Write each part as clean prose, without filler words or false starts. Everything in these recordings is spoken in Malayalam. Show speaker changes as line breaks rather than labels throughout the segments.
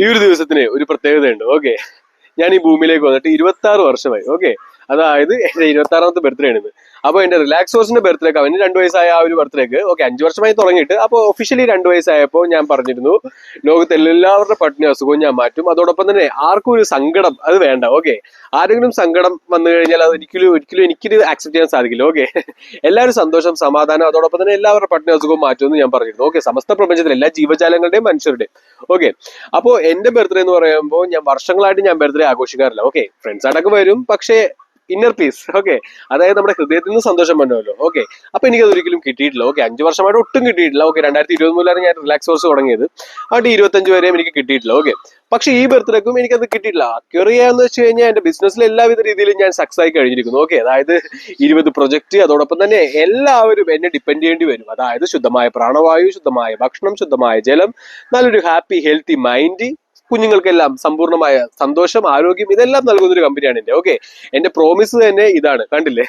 ഈ ഒരു ദിവസത്തിന് ഒരു പ്രത്യേകതയുണ്ട്. ഓക്കെ, ഞാൻ ഈ ഭൂമിയിലേക്ക് വന്നിട്ട് 26 വർഷമായി. ഓക്കെ, അതായത് എന്റെ 26ാമത്തെ ബർത്ത്ഡേ ആണിത്. അപ്പൊ എന്റെ റിലാക്സോസിന്റെ ബർത്ത്ഡേക്ക് അവന് 2 വയസ്സായ ആ ഒരു ബർത്ത്ഡേക്ക് ഓക്കെ 5 വർഷമായി തുടങ്ങിയിട്ട്. അപ്പൊ ഒഫീഷ്യലി 2 വയസ്സായപ്പോൾ ഞാൻ പറഞ്ഞിരുന്നു ലോകത്തെ എല്ലാവരുടെ പട്ടിണി അസുഖവും ഞാൻ മാറ്റും. അതോടൊപ്പം തന്നെ ആർക്കും ഒരു സങ്കടം അത് വേണ്ട. ഓക്കെ, ആരെങ്കിലും സങ്കടം വന്നു കഴിഞ്ഞാൽ അത് ഒരിക്കലും എനിക്കിത് ആക്സെപ്റ്റ് ചെയ്യാൻ സാധിക്കില്ല. ഓക്കെ, എല്ലാവരും സന്തോഷം സമാധാനം അതോടൊപ്പം തന്നെ എല്ലാവരുടെ പട്ടിണി അസുഖവും മാറ്റുമെന്ന് ഞാൻ പറഞ്ഞിരുന്നു. ഓക്കെ, സമസ്ത പ്രപഞ്ചത്തിലെ എല്ലാ ജീവജാലങ്ങളുടെയും മനുഷ്യരുടെയും. ഓക്കെ, അപ്പോ എന്റെ ബർത്ത്ഡേ എന്ന് പറയുമ്പോൾ ഞാൻ വർഷങ്ങളായിട്ട് ഞാൻ ബർത്ത്ഡേ ആഘോഷിക്കാറില്ല. ഓക്കെ, ഫ്രണ്ട്സ് ആയിട്ടൊക്കെ വരും, പക്ഷേ ഇന്നർ പീസ്. ഓക്കെ, അതായത് നമ്മുടെ ഹൃദയത്തിൽ നിന്ന് സന്തോഷം വന്നല്ലോ. ഓക്കെ, അപ്പൊ എനിക്കത് ഒരിക്കലും കിട്ടിയിട്ടില്ല. ഓക്കെ, 5 വർഷമായിട്ട് ഒട്ടും കിട്ടിയിട്ടില്ല. ഓക്കെ, 2023 ഞാൻ റിലാക്സ് കോഴ്സ് തുടങ്ങിയത്. അവിടെ 25 വരെയും എനിക്ക് കിട്ടിയിട്ടില്ല. ഓക്കെ, പക്ഷെ ഈ ബർത്ത്ഡേക്കും എനിക്കത് കിട്ടിയിട്ടില്ല. ക്യൂറിയാന്ന് വെച്ച് കഴിഞ്ഞാൽ എന്റെ ബിസിനസ്സിൽ എല്ലാവിധ രീതിയിലും ഞാൻ സക്സസ് ആയി കഴിഞ്ഞിരിക്കുന്നു. ഓക്കെ, അതായത് 20 പ്രൊജക്ട് അതോടൊപ്പം തന്നെ എല്ലാവരും എന്നെ ഡിപ്പെൻഡ് ചെയ്യേണ്ടി വരും. അതായത് ശുദ്ധമായ പ്രാണവായു, ശുദ്ധമായ ഭക്ഷണം, ശുദ്ധമായ ജലം, നല്ലൊരു ഹാപ്പി ഹെൽത്തി മൈൻഡ്, കുഞ്ഞുങ്ങൾക്കെല്ലാം സമ്പൂർണ്ണമായ സന്തോഷം ആരോഗ്യം ഇതെല്ലാം നൽകുന്ന ഒരു കമ്പനിയാണ് എന്റെ. ഓക്കെ, എന്റെ പ്രോമിസ് തന്നെ ഇതാണ്, കണ്ടില്ലേ?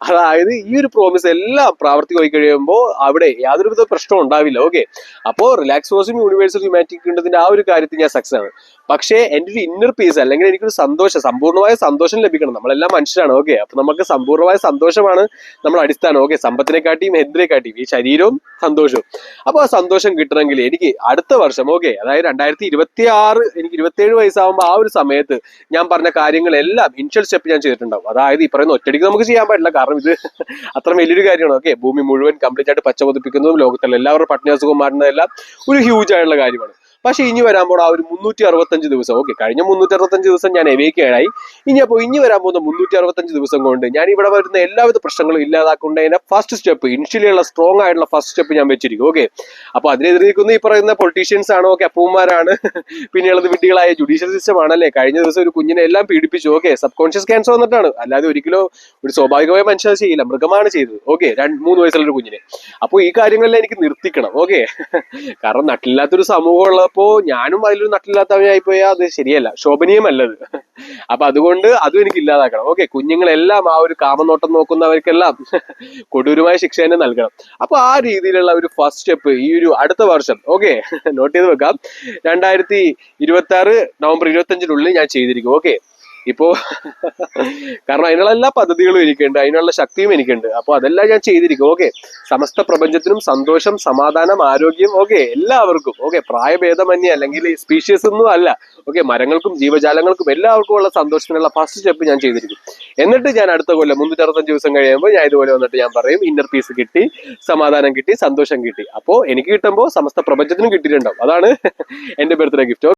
അതായത് ഈ ഒരു പ്രോമിസ് എല്ലാം പ്രാവർത്തികമായി കഴിയുമ്പോൾ അവിടെ യാതൊരുവിധ പ്രശ്നവും ഉണ്ടാവില്ല. ഓക്കെ, അപ്പോ റിലാക്സ് കോഴ്സും യൂണിവേഴ്സൽ ഹ്യൂമാനിറ്റി ഉണ്ടതിന്റെ ആ ഒരു കാര്യത്തിൽ ഞാൻ സക്സസ് ആണ്. പക്ഷേ എന്റെ ഒരു ഇന്നർ പീസ് അല്ലെങ്കിൽ എനിക്കൊരു സന്തോഷം, സമ്പൂർണ്ണമായ സന്തോഷം ലഭിക്കണം. നമ്മളെല്ലാം മനുഷ്യരാണ്. ഓക്കെ, അപ്പൊ നമുക്ക് സമ്പൂർണ്ണമായ സന്തോഷമാണ് നമ്മൾ അടിസ്ഥാനം. ഓക്കെ, സമ്പത്തിനെ കാട്ടിയും എന്തിനെ കാട്ടിയും ഈ ശരീരവും സന്തോഷവും. അപ്പൊ ആ സന്തോഷം കിട്ടണമെങ്കിൽ എനിക്ക് അടുത്ത വർഷം ഓക്കെ, അതായത് 2026 എനിക്ക് 27 വയസ്സാകുമ്പോൾ ആ ഒരു സമയത്ത് ഞാൻ പറഞ്ഞ കാര്യങ്ങളെല്ലാം ഇനിഷ്യൽ സ്റ്റെപ്പ് ഞാൻ ചെയ്തിട്ടുണ്ടാവും. അതായത് ഈ പറയുന്ന ഒറ്റയടിക്ക് നമുക്ക് ചെയ്യാൻ പറ്റില്ല, കാരണം ഇത് അത്ര വലിയൊരു കാര്യമാണ്. ഓക്കെ, ഭൂമി മുഴുവൻ കംപ്ലീറ്റ് ആയിട്ട് പച്ച പതിപ്പിക്കുന്നതും ലോകത്തുള്ള എല്ലാവരുടെ പട്ടിണി അസുഖം മാറ്റുന്നതെല്ലാം ഒരു ഹ്യൂജ് ആയിട്ടുള്ള കാര്യമാണ്. പക്ഷെ ഇനി വരാൻ പോണ ആ ഒരു 365 ദിവസം, ഓക്കെ, കഴിഞ്ഞ 365 ദിവസം ഞാൻ എവേക്കായി. ഇനി വരാൻ പോകുന്ന 365 ദിവസം കൊണ്ട് ഞാൻ ഇവിടെ വരുന്ന എല്ലാവിധ പ്രശ്നങ്ങളും ഇല്ലാതാക്കുന്നതിന്റെ ഫസ്റ്റ് സ്റ്റെപ്പ്, ഇനിഷ്യലി ഉള്ള സ്ട്രോങ് ആയിട്ടുള്ള ഫസ്റ്റ് സ്റ്റെപ്പ് ഞാൻ വെച്ചിരിക്കും. ഓക്കെ, അപ്പൊ അതിനെതിരെ നിൽക്കുന്ന ഈ പറയുന്ന പൊളിറ്റീഷ്യൻസ് ആണ്. ഓക്കെ, അപ്പൂമാരാണ്, പിന്നെയുള്ളത് വിഡ്ഢികളായ ജുഡീഷ്യൽ സിസ്റ്റം ആണല്ലേ. കഴിഞ്ഞ ദിവസം ഒരു കുഞ്ഞിനെ എല്ലാം പീഡിപ്പിച്ചു. ഓക്കെ, സബ് കോൺഷ്യസ് ക്യാൻസർ വന്നിട്ടാണ്, അല്ലാതെ ഒരിക്കലും ഒരു സ്വാഭാവികമായ മനുഷ്യൻ ചെയ്യില്ല, മൃഗമാണ് ചെയ്തത്. ഓക്കെ, 3 വയസ്സുള്ള ഒരു കുഞ്ഞിനെ. അപ്പോൾ ഈ കാര്യങ്ങളെല്ലാം എനിക്ക് നിർത്തിക്കണം. ഓക്കെ, കാരണം നട്ടില്ലാത്തൊരു സമൂഹമുള്ള അപ്പോ ഞാനും അതിലൊരു നട്ടില്ലാത്തവനായി പോയാൽ അത് ശരിയല്ല, ശോഭനീയമല്ലത്. അപ്പൊ അതുകൊണ്ട് അതും എനിക്ക് ഇല്ലാതാക്കണം. ഓക്കെ, കുഞ്ഞുങ്ങളെല്ലാം ആ ഒരു കാമനോട്ടം നോക്കുന്നവർക്കെല്ലാം കൊടൂരമായ ശിക്ഷ തന്നെ നൽകണം. അപ്പൊ ആ രീതിയിലുള്ള ഒരു ഫസ്റ്റ് സ്റ്റെപ്പ് ഈ ഒരു അടുത്ത വർഷം ഓക്കെ നോട്ട് ചെയ്ത് വെക്കാം, 2026 നവംബർ 25 ഞാൻ ചെയ്തിരിക്കും. ഓക്കെ, ഇപ്പോ കാരണം അതിനുള്ള എല്ലാ പദ്ധതികളും എനിക്കുണ്ട്, അതിനുള്ള ശക്തിയും എനിക്കുണ്ട്. അപ്പൊ അതെല്ലാം ഞാൻ ചെയ്തിരിക്കും. ഓക്കെ, സമസ്ത പ്രപഞ്ചത്തിനും സന്തോഷം സമാധാനം ആരോഗ്യം ഓക്കെ എല്ലാവർക്കും. ഓക്കെ, പ്രായഭേദമന്യേ അല്ലെങ്കിൽ സ്പീഷ്യസ് ഒന്നും അല്ല. ഓക്കെ, മരങ്ങൾക്കും ജീവജാലങ്ങൾക്കും എല്ലാവർക്കും ഉള്ള സന്തോഷത്തിനുള്ള ഫസ്റ്റ് സ്റ്റെപ്പ് ഞാൻ ചെയ്തിരിക്കും. എന്നിട്ട് ഞാൻ അടുത്ത കൊല്ലം 365 ദിവസം കഴിയുമ്പോൾ ഞാൻ ഇതുപോലെ വന്നിട്ട് ഞാൻ പറയും ഇന്നർ പീസ് കിട്ടി, സമാധാനം കിട്ടി, സന്തോഷം കിട്ടി. അപ്പോ എനിക്ക് കിട്ടുമ്പോൾ സമസ്ത പ്രപഞ്ചത്തിനും കിട്ടിയിട്ടുണ്ടാവും. അതാണ് എന്റെ ബർത്ത്ഡേ ഗിഫ്റ്റ്.